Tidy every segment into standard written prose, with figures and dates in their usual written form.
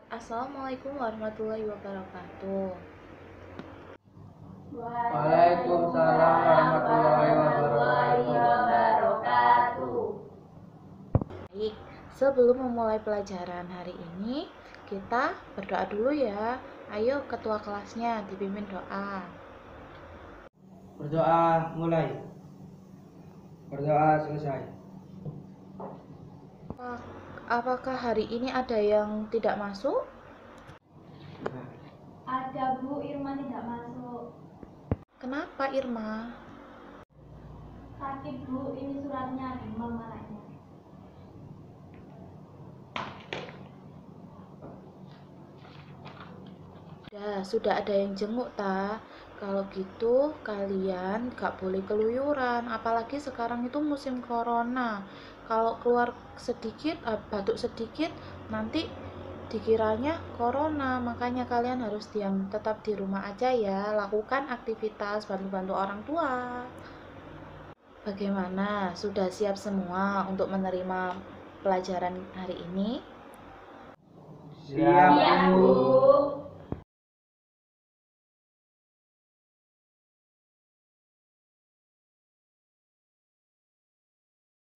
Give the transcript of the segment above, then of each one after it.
Assalamualaikum warahmatullahi wabarakatuh. Waalaikumsalam warahmatullahi wabarakatuh. Baik, sebelum memulai pelajaran hari ini, kita berdoa dulu ya. Ayo ketua kelasnya dipimpin doa. Berdoa mulai. Berdoa selesai. Apakah hari ini ada yang tidak masuk? Ada Bu, Irma tidak masuk. Kenapa Irma? Sakit Bu, ini suratnya demam anaknya. Sudah ada yang jenguk ta? Kalau gitu kalian gak boleh keluyuran, apalagi sekarang itu musim corona. Kalau keluar sedikit, batuk sedikit, nanti dikiranya corona. Makanya kalian harus diam, tetap di rumah aja ya. Lakukan aktivitas, bantu-bantu orang tua. Bagaimana? Sudah siap semua untuk menerima pelajaran hari ini? Siap, Bu.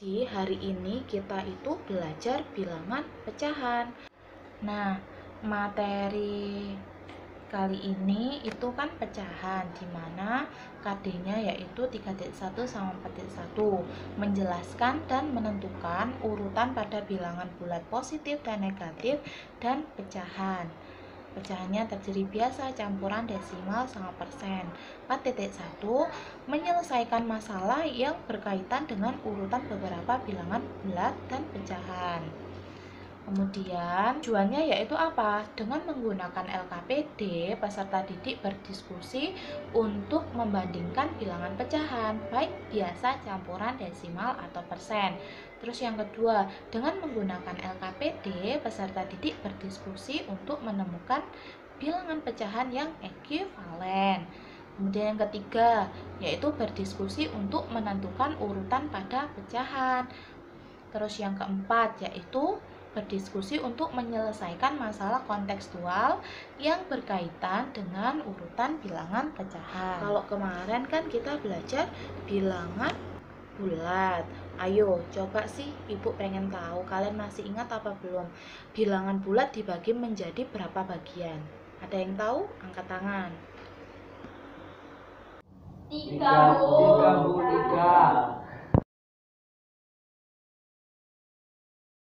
Di hari ini kita itu belajar bilangan pecahan. Nah, materi kali ini itu kan pecahan, dimana KD-nya yaitu 3.1 sama 4.1, menjelaskan dan menentukan urutan pada bilangan bulat positif dan negatif dan pecahan. Pecahannya terdiri biasa, campuran, desimal, sama persen. 4.1 menyelesaikan masalah yang berkaitan dengan urutan beberapa bilangan bulat dan pecahan. Kemudian tujuannya yaitu apa? Dengan menggunakan LKPD, peserta didik berdiskusi untuk membandingkan bilangan pecahan, baik biasa, campuran, desimal, atau persen. Terus yang kedua, dengan menggunakan LKPD, peserta didik berdiskusi untuk menemukan bilangan pecahan yang ekuivalen. Kemudian yang ketiga, yaitu berdiskusi untuk menentukan urutan pada pecahan. Terus yang keempat, yaitu berdiskusi untuk menyelesaikan masalah kontekstual yang berkaitan dengan urutan bilangan pecahan. Kalau kemarin kan kita belajar bilangan bulat. Ayo, coba sih Ibu pengen tahu, kalian masih ingat apa belum? Bilangan bulat dibagi menjadi berapa bagian? Ada yang tahu? Angkat tangan. 3 Bu. 3.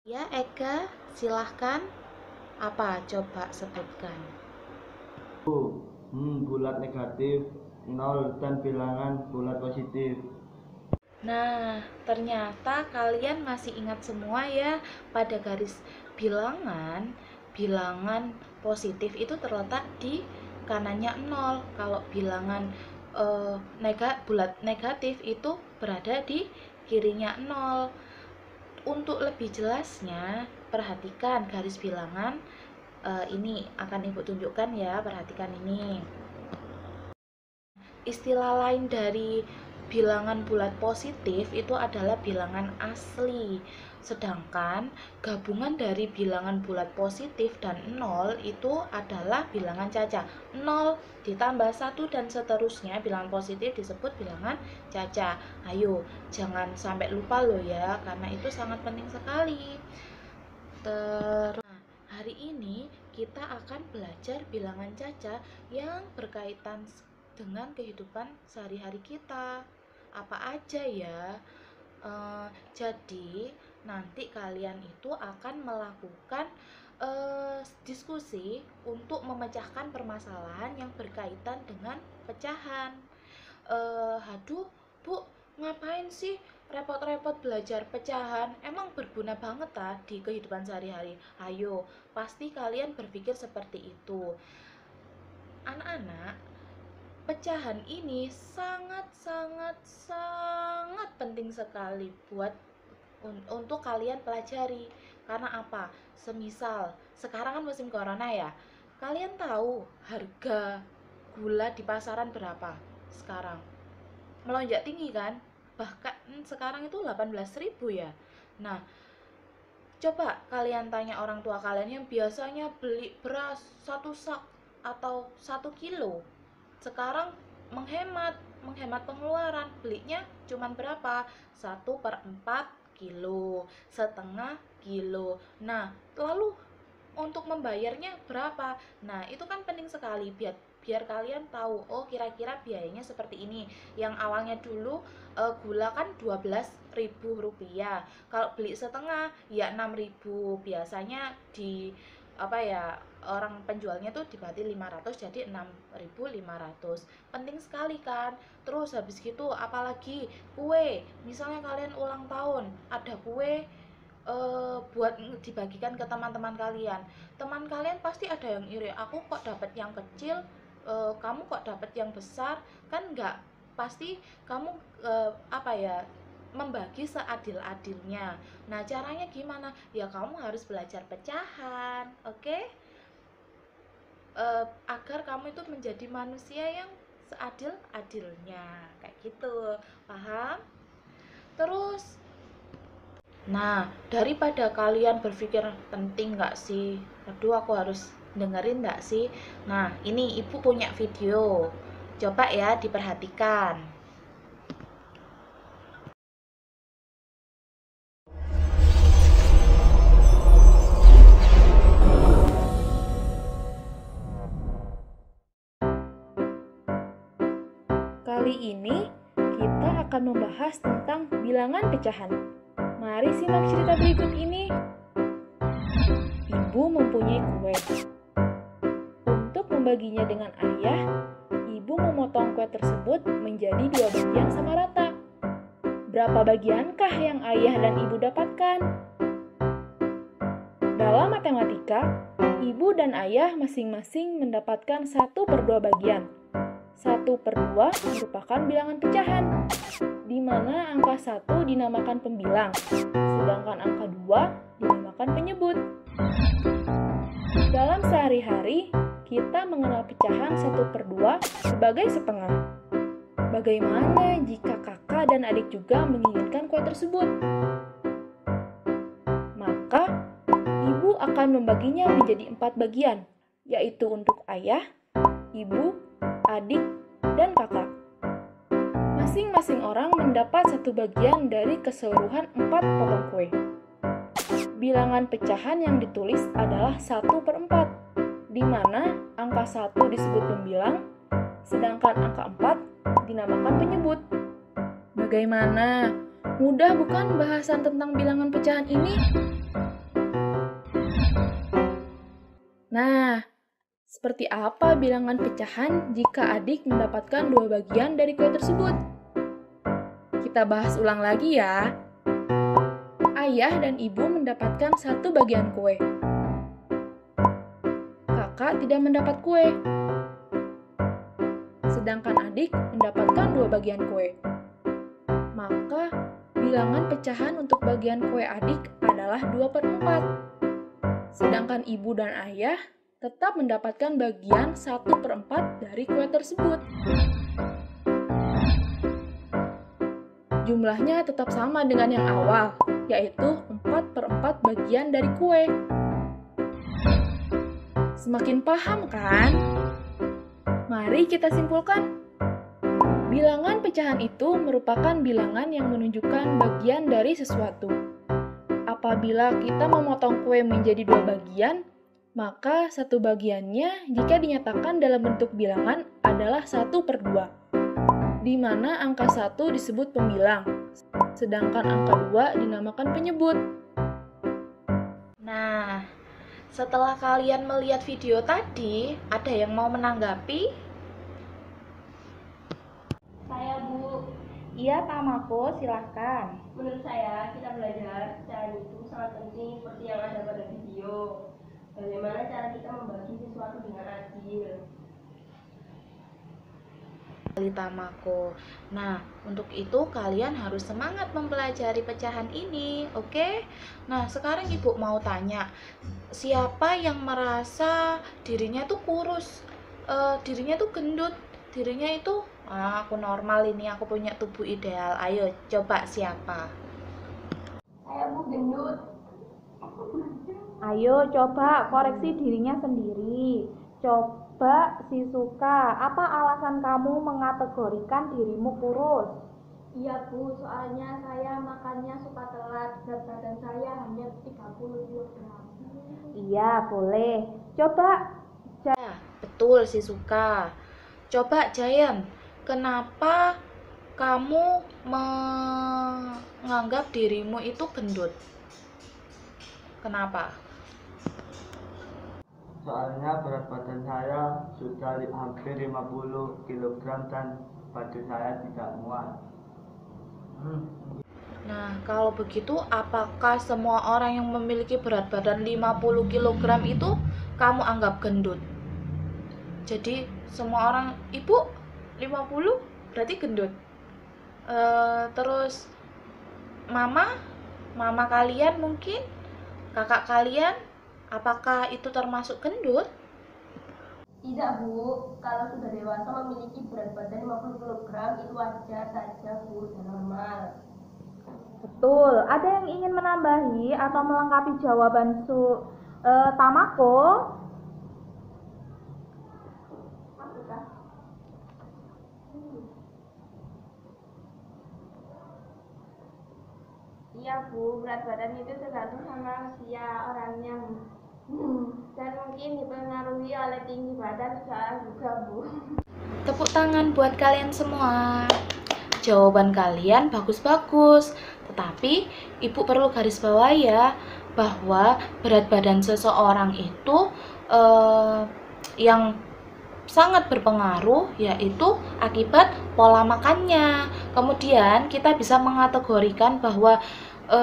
Ya, Eka, silahkan. Apa? Coba sebutkan. Bulat negatif 0 dan bilangan bulat positif. Nah, ternyata kalian masih ingat semua ya, pada garis bilangan positif itu terletak di kanannya 0. Kalau bilangan bulat negatif itu berada di kirinya 0. Untuk lebih jelasnya, perhatikan garis bilangan ini akan Ibu tunjukkan ya, perhatikan ini. Istilah lain dari bilangan bulat positif itu adalah bilangan asli. Sedangkan gabungan dari bilangan bulat positif dan 0 itu adalah bilangan caca. 0 ditambah 1 dan seterusnya, bilangan positif disebut bilangan caca. Ayo, jangan sampai lupa loh ya, karena itu sangat penting sekali. Hari ini kita akan belajar bilangan caca yang berkaitan dengan kehidupan sehari-hari kita. Apa aja ya? Jadi nanti kalian itu akan melakukan diskusi untuk memecahkan permasalahan yang berkaitan dengan pecahan. Aduh, Bu, ngapain sih repot-repot belajar pecahan? Emang berguna banget di kehidupan sehari-hari. Ayo, pasti kalian berpikir seperti itu. Anak-anak, pecahan ini sangat penting sekali untuk kalian pelajari. Karena apa? Semisal sekarang kan musim corona ya. Kalian tahu harga gula di pasaran berapa sekarang? Melonjak tinggi kan? Bahkan sekarang itu 18.000 ya. Nah, Coba kalian tanya orang tua kalian yang biasanya beli beras 1 sak atau 1 kilo. Sekarang menghemat pengeluaran, belinya cuman berapa? 1/4 kilo, setengah kilo. Nah, lalu untuk membayarnya berapa? Nah, itu kan penting sekali biar kalian tahu, oh kira-kira biayanya seperti ini. Yang awalnya dulu gula kan Rp12.000. Kalau beli setengah ya 6.000. Biasanya di apa ya, orang penjualnya tuh dibagi 500 jadi 6.500. Penting sekali kan. Terus habis gitu apalagi kue. Misalnya kalian ulang tahun, ada kue buat dibagikan ke teman-teman kalian. Teman kalian pasti ada yang iri, aku kok dapat yang kecil, kamu kok dapat yang besar. Kan enggak, pasti kamu membagi seadil-adilnya. Nah, caranya gimana? Ya kamu harus belajar pecahan, oke? Agar kamu itu menjadi manusia yang seadil-adilnya, kayak gitu, paham? Terus nah, daripada kalian berpikir penting nggak sih? Aduh, aku harus dengerin nggak sih? Nah, ini ibu punya video. Coba ya diperhatikan. Kali ini kita akan membahas tentang bilangan pecahan. Mari simak cerita berikut ini. Ibu mempunyai kue. Untuk membaginya dengan ayah, ibu memotong kue tersebut menjadi 2 bagian sama rata. Berapa bagiankah yang ayah dan ibu dapatkan? Dalam matematika, ibu dan ayah masing-masing mendapatkan 1/2 bagian. 1/2 merupakan bilangan pecahan, di mana angka 1 dinamakan pembilang, sedangkan angka 2 dinamakan penyebut. Dalam sehari-hari, kita mengenal pecahan 1/2 sebagai setengah. Bagaimana jika kakak dan adik juga menginginkan kue tersebut? Maka, ibu akan membaginya menjadi 4 bagian, yaitu untuk ayah, ibu, adik, dan kakak. Masing-masing orang mendapat 1 bagian dari keseluruhan 4 potong kue. Bilangan pecahan yang ditulis adalah 1/4, di mana angka 1 disebut pembilang, sedangkan angka 4 dinamakan penyebut. Bagaimana? Mudah bukan bahasan tentang bilangan pecahan ini? Nah, seperti apa bilangan pecahan jika adik mendapatkan 2 bagian dari kue tersebut? Kita bahas ulang lagi ya. Ayah dan ibu mendapatkan 1 bagian kue. Kakak tidak mendapat kue. Sedangkan adik mendapatkan 2 bagian kue. Maka, bilangan pecahan untuk bagian kue adik adalah 2/4. Sedangkan ibu dan ayah tetap mendapatkan bagian 1/4 dari kue tersebut. Jumlahnya tetap sama dengan yang awal, yaitu 4/4 bagian dari kue. Semakin paham kan? Mari kita simpulkan. Bilangan pecahan itu merupakan bilangan yang menunjukkan bagian dari sesuatu. Apabila kita memotong kue menjadi 2 bagian, maka 1 bagiannya jika dinyatakan dalam bentuk bilangan adalah 1/2, di mana angka 1 disebut pembilang, sedangkan angka 2 dinamakan penyebut. Nah, setelah kalian melihat video tadi, ada yang mau menanggapi? Saya Bu, Iya, Pak Mako, silahkan. menurut saya kita belajar pecahan itu sangat penting seperti yang ada pada video. Bagaimana cara kita membagi sesuatu dengan adil? Tamako. Nah, untuk itu kalian harus semangat mempelajari pecahan ini, oke? Nah, sekarang Ibu mau tanya, siapa yang merasa dirinya tuh kurus, dirinya tuh gendut, dirinya itu, aku normal ini, aku punya tubuh ideal. Ayo, coba siapa? Saya Bu gendut. Ayo coba koreksi dirinya sendiri. Coba siswa, apa alasan kamu mengategorikan dirimu kurus? Iya Bu, soalnya saya makannya suka telat. Berat badan saya hanya 30 kg. Iya, boleh. Coba. Betul siswa. Coba Jayan, kenapa kamu menganggap dirimu itu gendut? Kenapa? Soalnya berat badan saya sudah hampir 50 kg dan badan saya tidak muat. Nah, kalau begitu apakah semua orang yang memiliki berat badan 50 kg itu kamu anggap gendut? Jadi semua orang, ibu 50 berarti gendut. Terus mama kalian mungkin, kakak kalian, apakah itu termasuk gendut? Tidak Bu, kalau sudah dewasa memiliki berat badan 50 kg itu wajar saja Bu, dan normal. Betul. Ada yang ingin menambahi atau melengkapi jawaban Tamako? Iya Bu, berat badan itu tergantung sama usia orangnya. Dan mungkin dipengaruhi oleh tinggi badan seseorang juga Bu. Tepuk tangan buat kalian semua. Jawaban kalian bagus-bagus. Tetapi ibu perlu garis bawahi ya, bahwa berat badan seseorang itu yang sangat berpengaruh yaitu akibat pola makannya. Kemudian kita bisa mengategorikan bahwa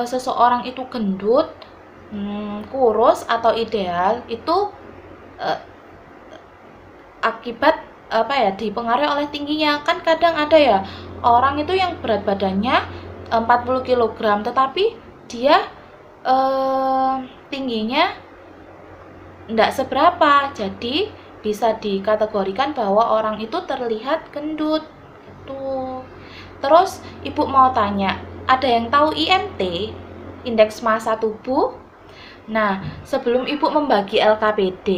seseorang itu gendut, kurus atau ideal itu akibat dipengaruhi oleh tingginya. Kan kadang ada ya orang itu yang berat badannya 40 kg tetapi dia tingginya enggak seberapa, jadi bisa dikategorikan bahwa orang itu terlihat gendut gitu. Terus ibu mau tanya, ada yang tahu IMT, indeks massa tubuh? Nah, sebelum ibu membagi LKPD,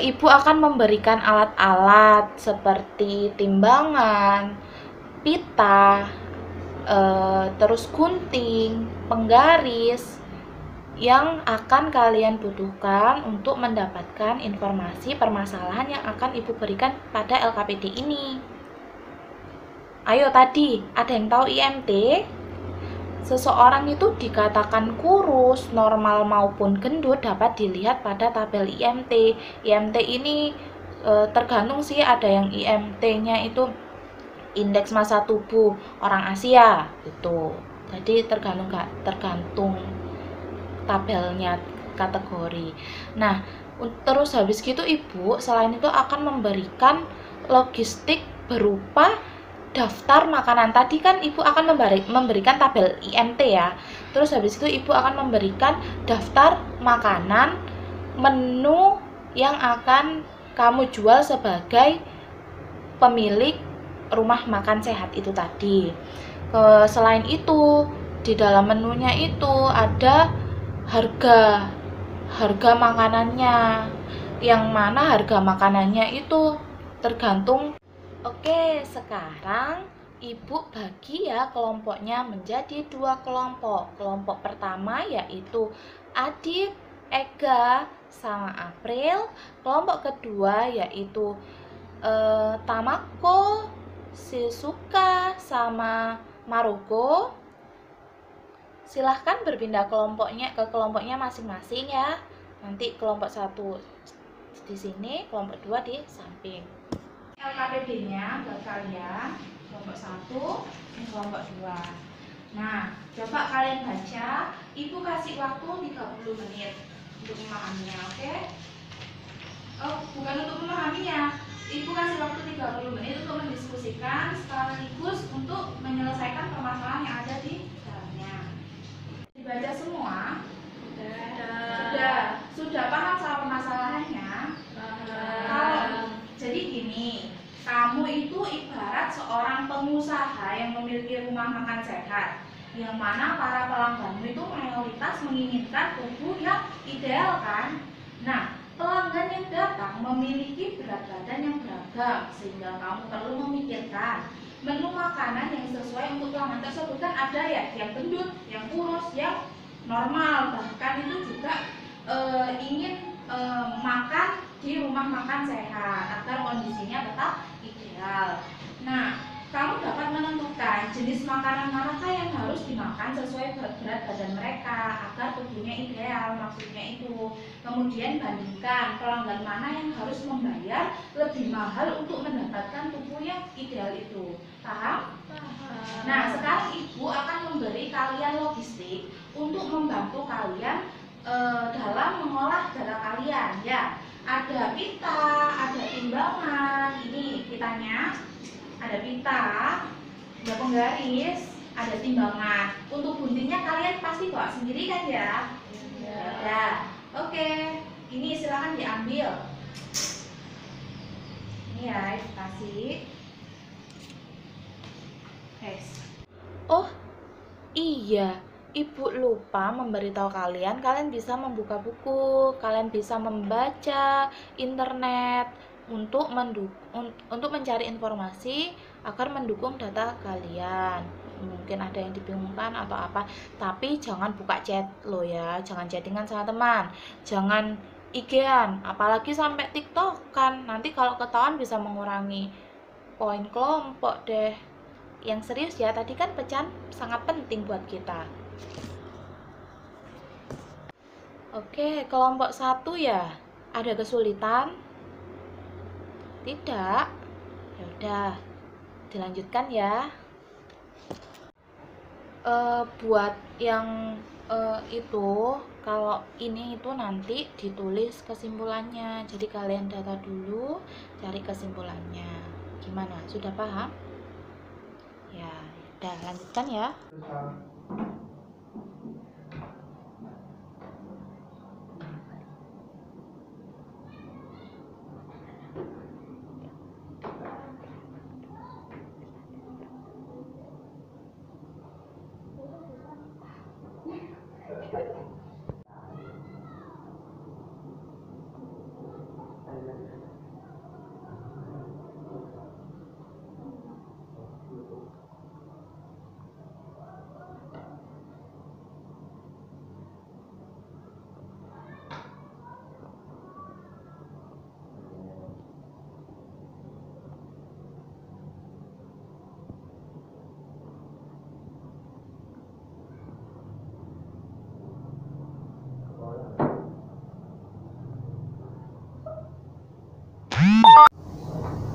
ibu akan memberikan alat-alat seperti timbangan, pita, terus gunting, penggaris yang akan kalian butuhkan untuk mendapatkan informasi permasalahan yang akan ibu berikan pada LKPD ini. Ayo tadi, ada yang tahu IMT? Seseorang itu dikatakan kurus, normal maupun gendut dapat dilihat pada tabel IMT. IMT ini tergantung sih, ada yang IMT-nya itu indeks massa tubuh orang Asia gitu. Jadi tergantung tabelnya kategori. Nah, terus habis gitu ibu selain itu akan memberikan logistik berupa daftar makanan. Tadi kan ibu akan memberikan tabel IMT ya. Terus habis itu ibu akan memberikan daftar makanan, menu yang akan kamu jual sebagai pemilik rumah makan sehat itu tadi. Selain itu, di dalam menunya itu ada harga makanannya, yang mana harga makanannya itu tergantung. Oke, sekarang ibu bagi ya kelompoknya menjadi 2 kelompok. Kelompok pertama yaitu Adit, Ega, sama April. Kelompok kedua yaitu Tamako, Shizuka, sama Maruko. Silahkan berpindah ke kelompoknya masing-masing ya. Nanti kelompok 1 di sini, kelompok 2 di samping. LKPD-nya buat kalian, kelompok 1 dan kelompok 2. Nah, coba kalian baca. Ibu kasih waktu 30 menit untuk memahaminya, oke? Oh, bukan untuk memahaminya. Ibu kasih waktu 30 menit untuk mendiskusikan sekaligus untuk menyelesaikan permasalahan yang ada di dalamnya. Dibaca semua? Sudah paham sama permasalahannya? Jadi gini, kamu itu ibarat seorang pengusaha yang memiliki rumah makan sehat. yang mana para pelangganmu itu mayoritas menginginkan tubuh yang ideal kan. Nah, pelanggan yang datang memiliki berat badan yang beragam sehingga kamu perlu memikirkan menu makanan yang sesuai untuk pelanggan tersebut. Kan ada ya yang gendut, yang kurus, yang normal, bahkan itu juga ingin makan di rumah makan sehat agar kondisinya tetap ideal. Nah, kamu dapat menentukan jenis makanan manakah yang harus dimakan sesuai berat badan mereka agar tubuhnya ideal, maksudnya itu. Kemudian bandingkan pelanggan mana yang harus membayar lebih mahal untuk mendapatkan tubuh yang ideal itu. Paham? Nah, sekarang ibu akan memberi kalian logistik untuk membantu kalian dalam mengolah data kalian ya. Ada pita, ada timbangan. Ini pitanya, ada pita, ada penggaris, ada timbangan. Untuk guntingnya kalian pasti bawa sendiri kan ya? Ya. Oke, ini silakan diambil. Ini ya, kasih. Oh iya, ibu lupa memberitahu kalian bisa membuka buku, kalian bisa membaca internet untuk mencari informasi agar mendukung data kalian. Mungkin ada yang dibingungkan atau apa, tapi jangan buka chat lo ya, jangan chattingan sama teman, jangan IG-an, apalagi sampai TikTok-an. Nanti kalau ketahuan bisa mengurangi poin kelompok deh. Yang serius ya, tadi kan pecahan sangat penting buat kita. Oke, kelompok 1 ya. Ada kesulitan? Tidak. Ya udah, dilanjutkan ya. Buat yang itu, kalau ini itu nanti ditulis kesimpulannya. Jadi kalian data dulu, cari kesimpulannya. Gimana? Sudah paham? Ya, udah lanjutkan ya.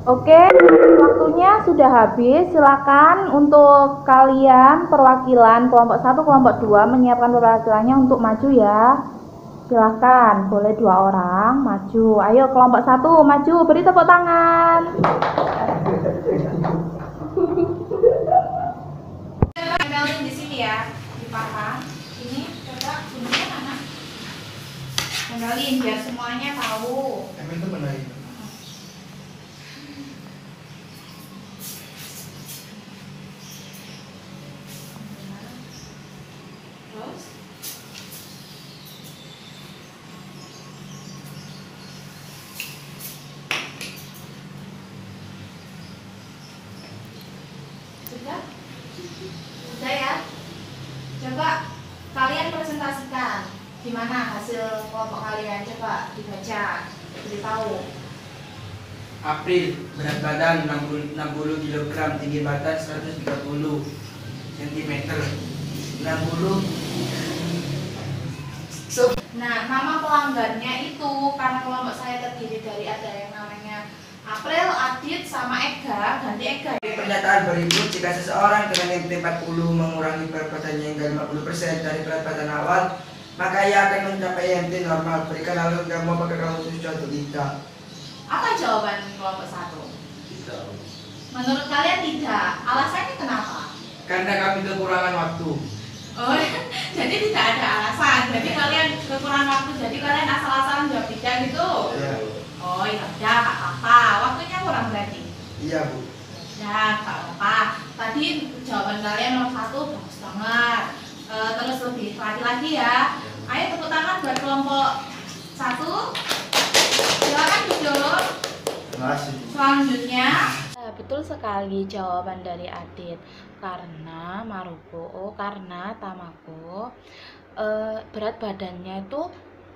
Oke, waktunya sudah habis. Silakan untuk kalian perwakilan kelompok 1, kelompok 2 menyiapkan perwakilannya untuk maju ya. Silakan, boleh 2 orang maju. Ayo kelompok 1 maju, beri tepuk tangan. Kenalin di sini ya, dipasang. Ini coba bunyinya mana? Kenalin biar semuanya tahu. Itu benar. Terus sudah? Sudah ya? Coba kalian presentasikan gimana hasil kelompok kalian, coba dibaca, beritahu. April, berat badan 60 kg, tinggi badan 130 cm. 60. Nah, nama pelanggannya itu karena kelompok saya terdiri dari ada yang namanya April, Adit, sama Ega, ganti Ega. Pernyataan berikut, jika seseorang dengan IMT 40 mengurangi berat badannya hingga 50% dari berat badan awal, maka ia akan mencapai IMT normal. Berikan lalu kamu apakah kamu setuju atau tidak? Apa jawaban kelompok 1? Tidak. Menurut kalian tidak. Alasannya kenapa? Karena kami kekurangan waktu. Oh, jadi tidak ada alasan. Jadi kalian kekurangan waktu. Jadi kalian asal-asalan jawab tidak gitu? Ya. Oh ya udah, nggak apa-apa. Waktunya kurang berarti. Iya, Bu. Ya, nggak apa-apa. Tadi jawaban kalian nomor 1 bagus banget. Terus lebih lagi ya. Ayo tepuk tangan buat kelompok 1. Silakan duduk. Terima kasih. Selanjutnya, betul sekali jawaban dari Adit. Karena Tamako berat badannya itu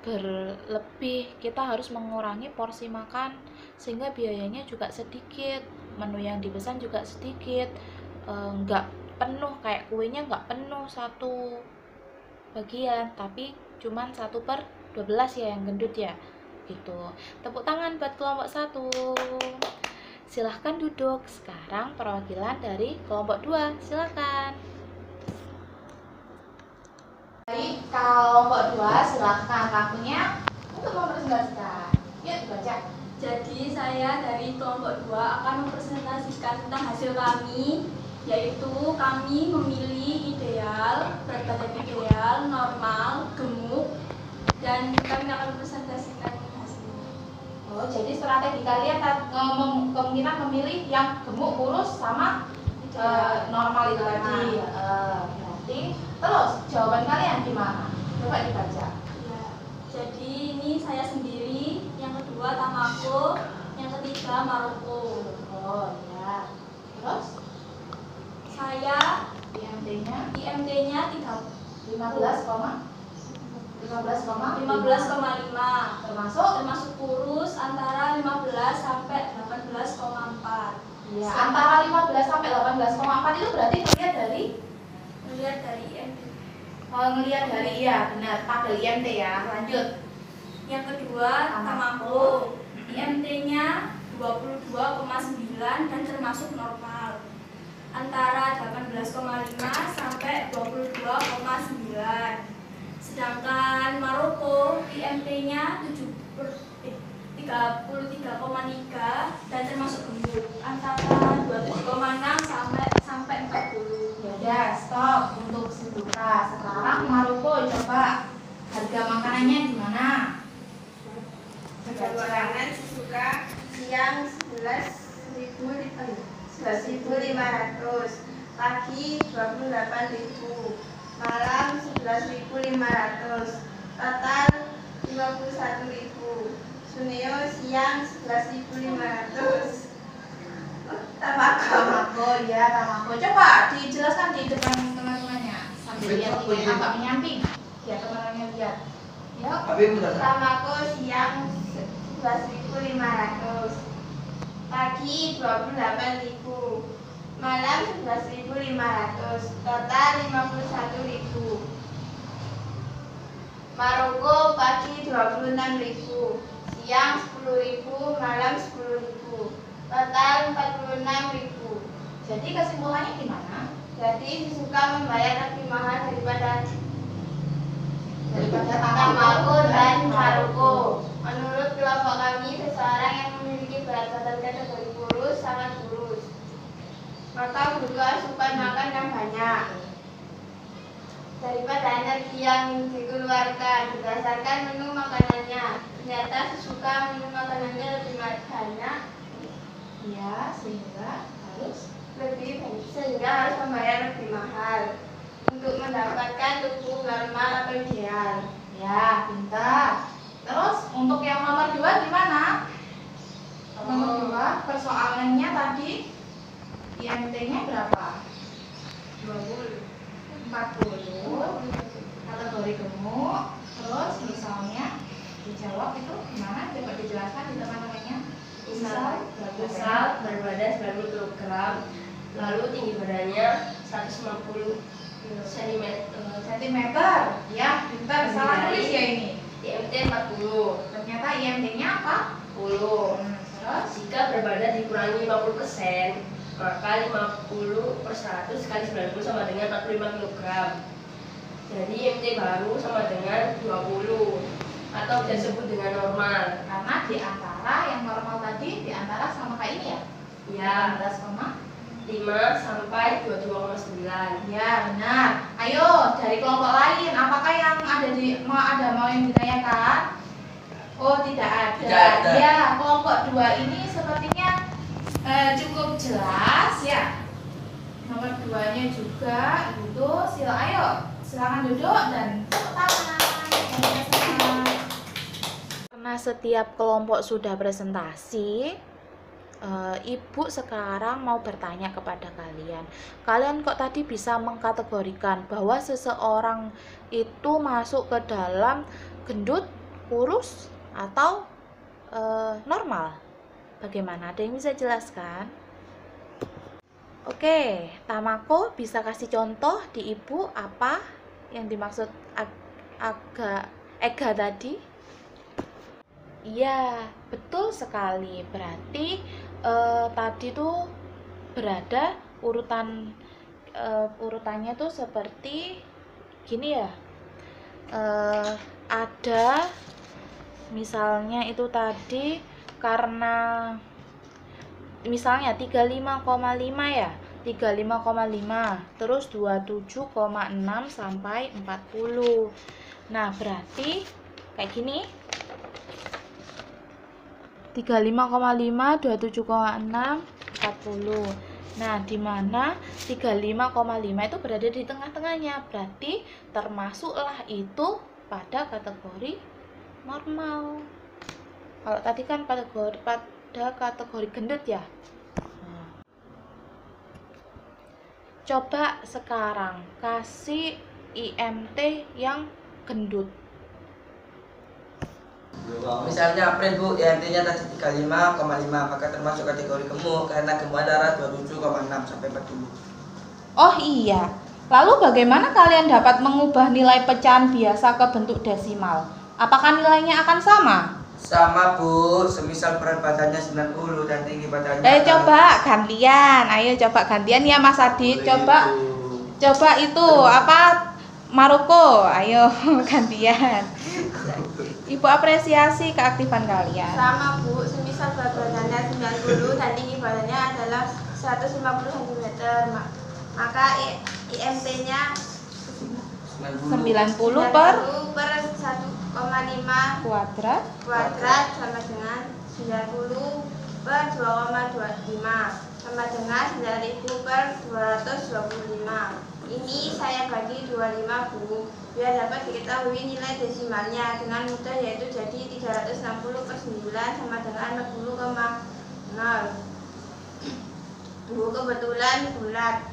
berlebih, kita harus mengurangi porsi makan sehingga biayanya juga sedikit, menu yang dipesan juga sedikit, nggak penuh kayak kuenya, nggak penuh satu bagian, tapi cuman 1/12 ya yang gendut ya gitu. Tepuk tangan buat kelompok 1. Silahkan duduk. Sekarang perwakilan dari kelompok 2, silahkan. Baik, kelompok 2 silahkan waktunya untuk mempresentasikan. Yuk dibaca. Jadi saya dari kelompok 2 akan mempresentasikan tentang hasil kami, yaitu kami memilih ideal, berat badan ideal, normal, gemuk, dan kami akan mempresentasikan hasilnya. Oh, jadi strategi kalian kemungkinan memilih yang gemuk, kurus, sama normal itu tadi. Berarti terus jawaban kalian gimana? Coba dibaca. Ya, jadi ini saya sendiri, yang kedua Tamako, yang ketiga Maroko. Oh ya. Terus Saya IMT-nya 15,5 termasuk kurus antara 15 sampai 18,4. ya, antara 15 sampai 18,4 itu berarti melihat dari IMT. ngelihat dari iya benar tabel IMT ya. Lanjut. Yang kedua Tamako, IMT-nya 22,9 dan termasuk normal antara 18,5 sampai 22,9. Sedangkan Maroko IMT-nya 33,3 dan termasuk gemuk antara 27,6 sampai 40. Ya udah, stop untuk Shizuka. Sekarang Maroko, coba harga makanannya gimana? Harga makanan Shizuka siang 11.500, pagi 28.000, malam 11.500, total 51.000. Suneo siang 11.500. Tamako ya, Tamako. Coba dijelaskan di depan teman-temannya sambil lihat ini agak menyamping. Ya, teman-temannya lihat. Yuk. Tamako siang 11.500, pagi 28.000, malam 11.500, total 51.000. Maroko pagi 26.000, siang 10.000, malam 10.000, total 46.000. Jadi kesimpulannya gimana? Jadi suka membayar lebih mahal daripada Tamako dan Maroko. Menurut kelompok kami, seseorang yang memiliki berat badan kategori kurus sangat kurus, maka juga suka makan yang banyak daripada energi yang dikeluarkan. Berdasarkan menu makanannya, ternyata sesuka menu makanannya lebih banyak, Ya, sehingga harus membayar lebih mahal untuk mendapatkan tubuh normal atau ideal. ya, pintar. Terus untuk yang nomor 2 gimana? Nomor 2 persoalannya tadi IMT-nya berapa? 20. 40 kategori gemuk. Terus misalnya dijawab itu gimana? Coba dijelaskan di teman-temannya. Misal berbadan 90 kg, lalu tinggi badannya 150 cm. Sentimeter. Ya, pintar. Salah tulis ya ini. IMT 40. Ternyata IMT-nya apa? 10. Terus Jika berat dikurangi 50%, maka 50/100 kali 90 sama dengan 45 kg. Jadi IMT baru sama dengan 20 atau bisa disebut dengan normal. karena di antara yang normal tadi di antara sama kayak ini ya. Ya, 18,5 sampai 22,9. Ya benar. Ayo dari kelompok lain, apakah yang ada mau yang ditanyakan? Oh tidak ada. Tidak ada. Ya kelompok 2 ini sepertinya cukup jelas ya. Nomor 2-nya juga itu silakan duduk dan tepuk tangan. Karena setiap kelompok sudah presentasi, Ibu sekarang mau bertanya kepada kalian. Kalian kok tadi bisa mengkategorikan bahwa seseorang itu masuk ke dalam gendut, kurus, atau normal? Bagaimana? Ada yang bisa jelaskan? Oke, Tamako bisa kasih contoh di Ibu apa yang dimaksud Ega tadi? Iya, betul sekali. Berarti tadi tuh berada urutannya tuh seperti gini ya. Ada misalnya itu tadi karena misalnya 35,5 ya. 35,5 terus 27,6 sampai 40. Nah, berarti kayak gini. 35,5, 27,6, 40. Nah, di mana 35,5 itu berada di tengah-tengahnya, berarti termasuklah itu pada kategori normal. Kalau tadi kan pada kategori gendut ya. Nah. Coba sekarang kasih IMT yang gendut. Misalnya April Bu, IMT-nya tadi 35,5, maka termasuk kategori gemuk karena gemuk darah 27,6 sampai 40. Oh iya, lalu bagaimana kalian dapat mengubah nilai pecahan biasa ke bentuk desimal? Apakah nilainya akan sama? Sama Bu, semisal berat badannya 90 dan tinggi badannya Coba gantian, ayo coba gantian ya Mas Adit. Coba itu apa Maroko, ayo gantian. Ibu apresiasi keaktifan kalian. Sama Bu, semisal berat badannya 90 dan tinggi badannya adalah 150 cm, maka IMT-nya 90 per 1,5 kuadrat sama dengan 90 per 2,25 sama dengan 9.000 per 225. Ini saya bagi 25 Bu, biar dapat diketahui nilai desimalnya dengan mudah, yaitu jadi 360 per 9 sama dengan 60,0. Bu kebetulan bulat.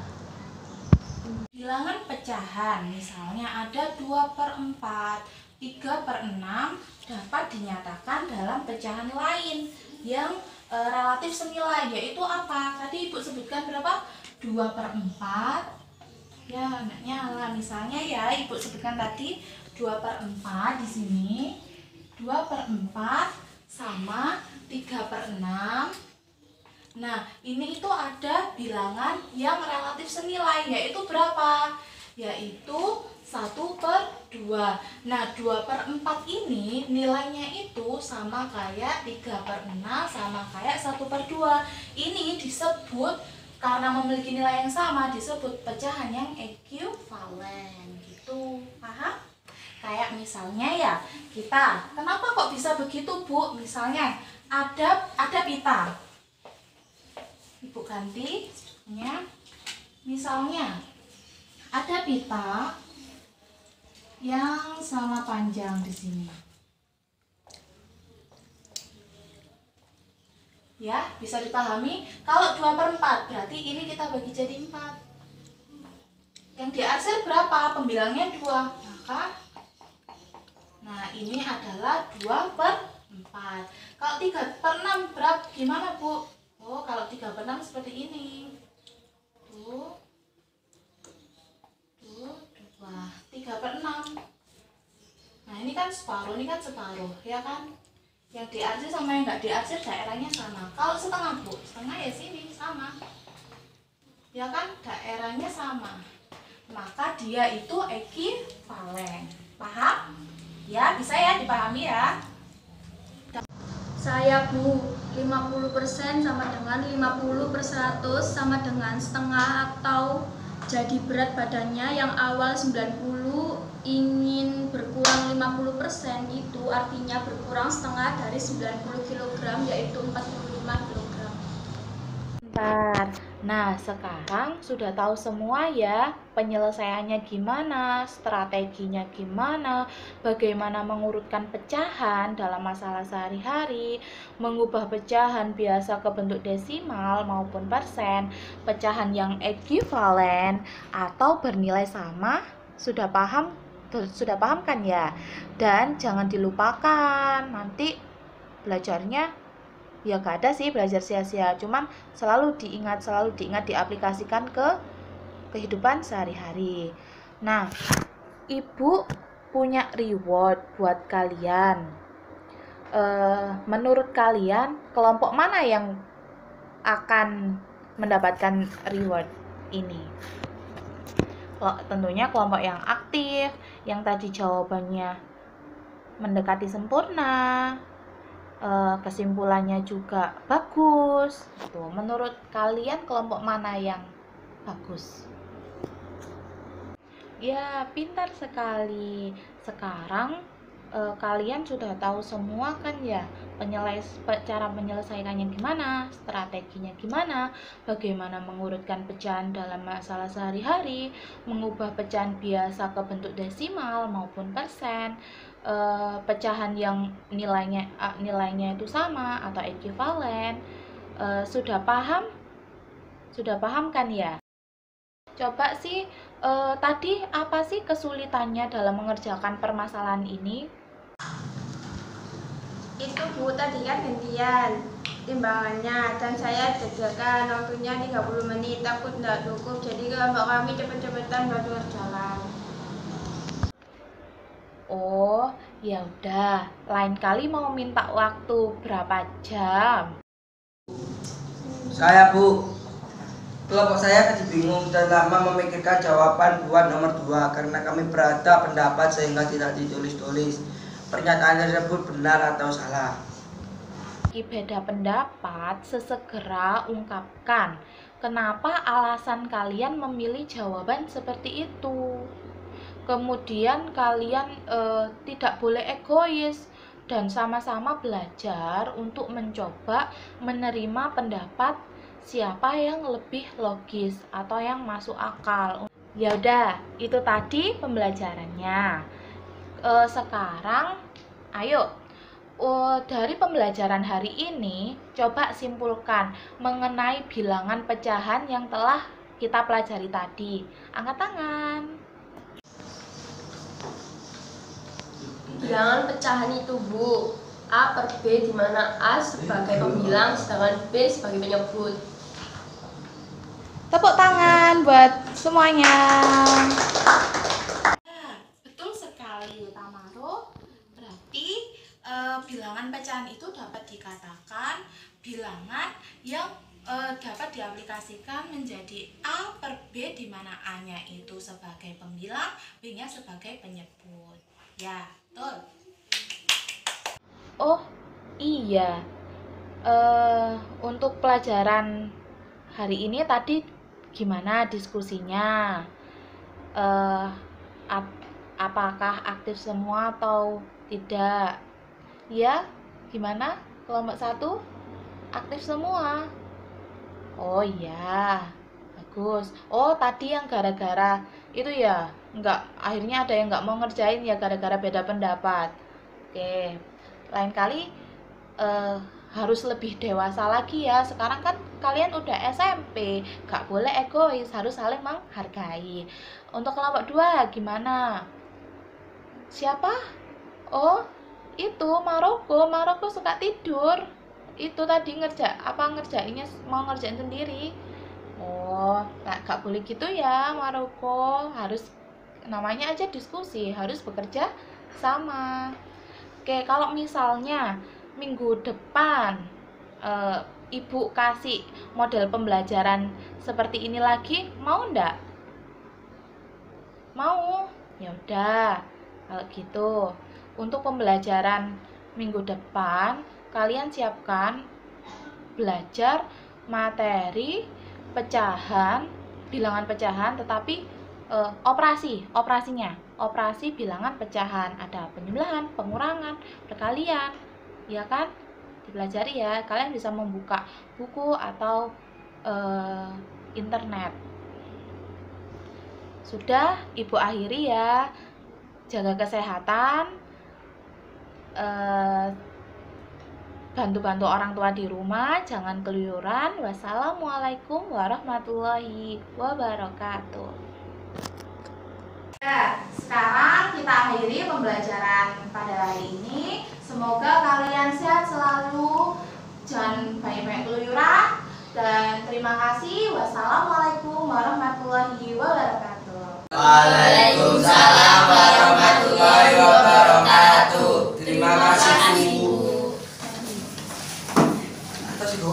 Bilangan pecahan misalnya ada 2/4, 3/6 dapat dinyatakan dalam pecahan lain yang relatif senilai, yaitu apa? Tadi Ibu sebutkan berapa? 2/4. Ya, nggak nyala. Misalnya ya, Ibu sebutkan tadi 2/4 di sini. 2/4 sama 3/6. Nah, ini itu ada bilangan yang relatif senilai, yaitu berapa? Yaitu 1/2. Nah, 2/4 ini nilainya itu sama kayak 3/6 sama kayak 1/2. Ini disebut, karena memiliki nilai yang sama, disebut pecahan yang ekuivalen gitu. Paham? Kayak misalnya ya, kita, kenapa kok bisa begitu Bu? Misalnya ada pita. Ibu ganti ya. Misalnya ada pita yang sama panjang di sini. Ya, bisa dipahami. Kalau 2/4 berarti ini kita bagi jadi 4. Yang diarsir berapa? Pembilangnya 2. Maka nah, ini adalah 2/4. Kalau 3/6 berapa? Gimana, Bu? Oh, kalau 3/6 seperti ini. Tuh. 3/6. Nah, ini kan separuh, ya kan? Yang diarsir sama yang nggak diarsir daerahnya sama. Kalau setengah Bu, setengah ya sini sama. Ya kan, daerahnya sama. Maka dia itu ekuivalen. Paham? Ya, bisa ya dipahami ya. Saya Bu, 50% sama dengan 50/100 sama dengan setengah, atau jadi berat badannya yang awal 90 ingin berkurang 50%, itu artinya berkurang setengah dari 90 kg, yaitu 45 kg. Bentar, Nah, sekarang sudah tahu semua ya penyelesaiannya gimana, strateginya gimana, bagaimana mengurutkan pecahan dalam masalah sehari-hari, mengubah pecahan biasa ke bentuk desimal maupun persen, pecahan yang ekuivalen atau bernilai sama. Sudah paham? Sudah paham kan ya? Dan jangan dilupakan, nanti belajarnya ya gak ada sih belajar sia-sia, cuman selalu diingat diaplikasikan ke kehidupan sehari-hari. Nah, ibu punya reward buat kalian. Menurut kalian kelompok mana yang akan mendapatkan reward ini? Tentunya kelompok yang aktif, yang tadi jawabannya mendekati sempurna, kesimpulannya juga bagus. Tuh, menurut kalian kelompok mana yang bagus? Ya, pintar sekali. Sekarang kalian sudah tahu semua kan ya, cara menyelesaikannya gimana, strateginya gimana, bagaimana mengurutkan pecahan dalam masalah sehari-hari, mengubah pecahan biasa ke bentuk desimal maupun persen, pecahan yang nilainya itu sama atau ekuivalen. Sudah paham? Sudah paham kan ya? Coba sih tadi apa sih kesulitannya dalam mengerjakan permasalahan ini? Itu Bu, tadi kan gantian timbangannya dan saya jadwalkan waktunya 30 menit, takut tidak cukup, jadi kelompok kami cepet-cepetan baru jalan. Oh, ya udah. Lain kali mau minta waktu berapa jam? Saya Bu, kelompok saya tadi bingung dan lama memikirkan jawaban buat nomor 2 karena kami berada pendapat sehingga tidak ditulis-tulis. Pernyataan tersebut benar atau salah? Meski beda pendapat, sesegera ungkapkan kenapa alasan kalian memilih jawaban seperti itu. Kemudian kalian tidak boleh egois dan sama-sama belajar untuk mencoba menerima pendapat siapa yang lebih logis atau yang masuk akal. Ya udah, itu tadi pembelajarannya. Sekarang ayo dari pembelajaran hari ini coba simpulkan mengenai bilangan pecahan yang telah kita pelajari tadi. Angkat tangan. Bilangan pecahan itu Bu, A per B, di mana A sebagai pembilang sedangkan B sebagai penyebut. Tepuk tangan buat semuanya. Betul sekali Tamaro. Berarti bilangan pecahan itu dapat dikatakan bilangan yang dapat diaplikasikan menjadi A per B, di mana A-nya itu sebagai pembilang, B-nya sebagai penyebut. Ya, betul. Oh iya, untuk pelajaran hari ini tadi gimana diskusinya? Apakah aktif semua atau tidak? Ya, gimana? Kelompok 1 aktif semua. Oh iya, bagus. Oh, tadi yang gara-gara itu ya, akhirnya ada yang nggak mau ngerjain ya gara-gara beda pendapat. Oke, lain kali harus lebih dewasa lagi ya. Sekarang kan kalian udah SMP, nggak boleh egois, harus saling menghargai. Untuk kelompok 2 gimana? Siapa? Oh, itu Maroko suka tidur. Itu tadi ngerjainnya mau ngerjain sendiri. Oh, gak boleh gitu ya Maroko. Harus, namanya aja diskusi, harus bekerja sama. Oke, kalau misalnya minggu depan Ibu kasih model pembelajaran seperti ini lagi, mau ndak? Mau? Ya udah, kalau gitu untuk pembelajaran minggu depan kalian siapkan belajar materi pecahan, bilangan pecahan, tetapi operasi bilangan pecahan, ada penjumlahan, pengurangan, perkalian, ya kan? Dipelajari ya. Kalian bisa membuka buku atau internet. Sudah, Ibu akhiri ya. Jaga kesehatan, bantu-bantu orang tua di rumah, jangan keluyuran. Wassalamualaikum warahmatullahi wabarakatuh. Ya, sekarang kita akhiri pembelajaran pada hari ini. Semoga kalian sehat selalu, jangan banyak-banyak keluyuran, dan terima kasih. Wassalamualaikum warahmatullahi wabarakatuh. Waalaikumsalam warahmatullahi wabarakatuh. Terima kasih Bu. Atas itu.